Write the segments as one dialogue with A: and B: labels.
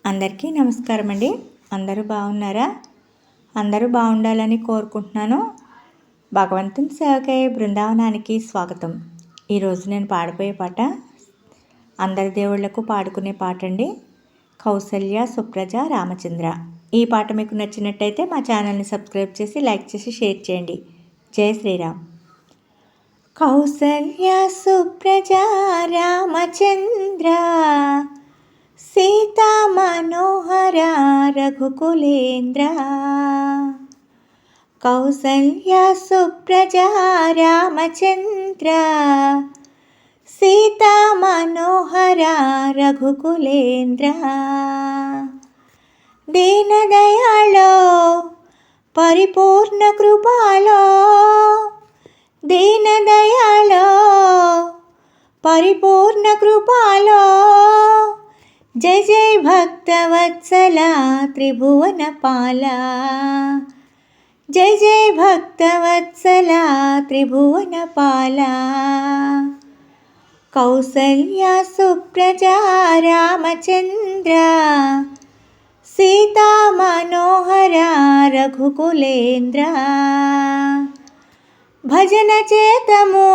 A: అందరికీ నమస్కారం అండి. అందరూ బాగున్నారా? అందరూ బాగుండాలని కోరుకుంటున్నాను. భగవంతుని సేవకై బృందావనానికి స్వాగతం. ఈరోజు నేను పాడిపోయే పాట అందరి దేవుళ్లకు పాడుకునే పాట అండి. కౌసల్య, సుప్రజ, రామచంద్ర. ఈ పాట మీకు నచ్చినట్టయితే మా ఛానల్ని సబ్స్క్రైబ్ చేసి లైక్ చేసి షేర్ చేయండి. జై శ్రీరామ్. కౌసల్య సుప్రజ రామచంద్ర సీతా మనోహర రఘుకులేంద్ర. కౌసల్య సుప్రజ రామచంద్ర సీతా మనోహర రఘుకులేంద్ర. దీనదయాళో పరిపూర్ణ కృపాలో, దీనదయాళో పరిపూర్ణ కృపాలో, జయ జయ భక్తవత్సల త్రిభువన పాల, జయ జయ భక్తవత్సల త్రిభువన పాల. కౌసల్య సుప్రజ రామచంద్ర సీతా మనోహర రఘుకులేంద్ర. భజన చేతము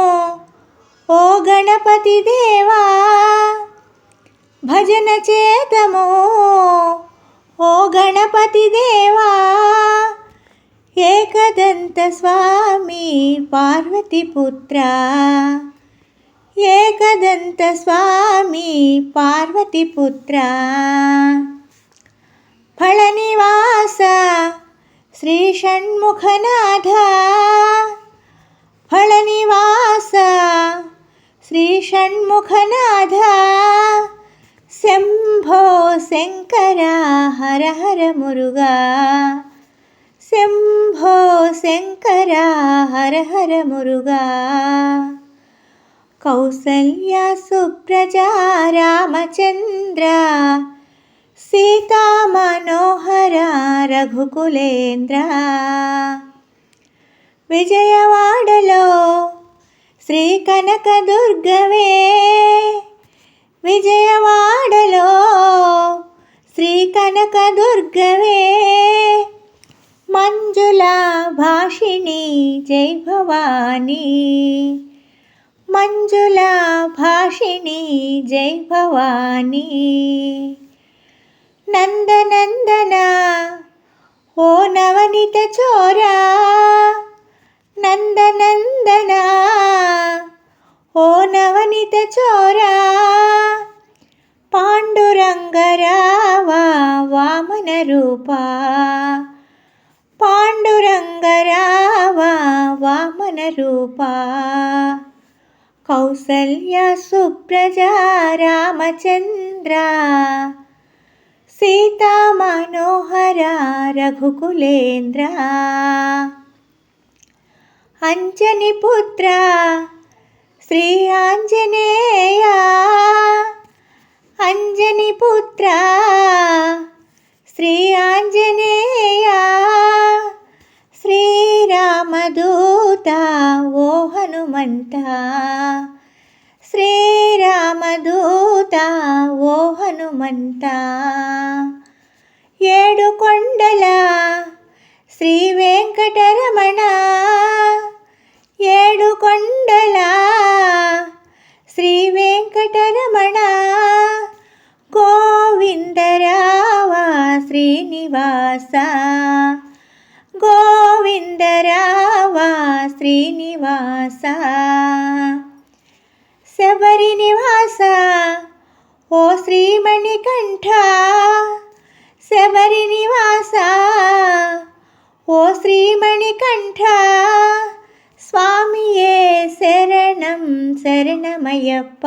A: ఓ గణపతి దేవా, భజన చేతము ఓ గణపతి దేవా. ఏకదంత స్వామి పార్వతీపుత్ర, ఏకదంత స్వామి పార్వతీపుత్ర. ఫళనివాస శ్రీ షణ్ముఖనాథ, ఫళనివాస శ్రీ షణ్ముఖనాథ. శంభో శంకర హర హర మురుగా, శంభో శంకర హర హర మురుగా. కౌసల్య సుప్రజ రామచంద్ర సీతా మనోహర రఘుకులేంద్ర. విజయవాడలో శ్రీ కనకదుర్గవే, విజయవాడలో శ్రీ కనకదుర్గవే. మంజుల భాషిణి జై భవానీ, మంజుల భాషిణి జై భవానీ. నందనందన ఓ నవనిత చోరా, నందనందన ఓ నవనిత చోరా. పాండురంగరావా వామన రూపా, పాండురంగరావా వామన రూపా. కౌసల్య సుప్రజ రామచంద్ర సీతా మనోహర రఘుకులేంద్ర. అంజని పుత్ర శ్రీ ఆంజనేయ, అంజని పుత్ర శ్రీ ఆంజనేయ. శ్రీరామదూత ఓ హనుమంత, శ్రీరామదూత ఓ హనుమంత. ఏడు కొండల శ్రీ వెంకటరమణ, ఏడు కొండల శ్రీ వెంకటరమణ. గోవిందరావా శ్రీనివాస, గోవిందరావా శ్రీనివాస. శబరి నివాస ఓ శ్రీమణికంఠ, శబరి నివాస ఓ శ్రీమణికంఠ. స్వామియే శరణం శరణమయ్యప్ప,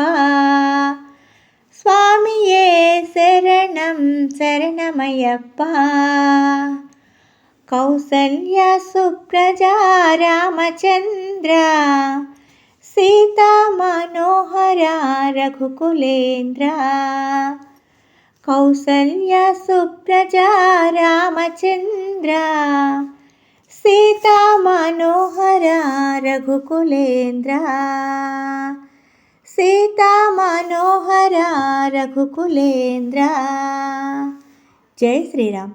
A: స్వామియే శరణం శరణమయ్యప్ప. కౌసల్య సుప్రజ రామచంద్ర సీతా మనోహర రఘుకులేంద్ర. కౌసల్య సుప్రజ రామచంద్ర సీతా మనోహర రఘుకులేంద్ర, సీతా మనోహర రఘుకులేంద్ర. జై శ్రీరామ్.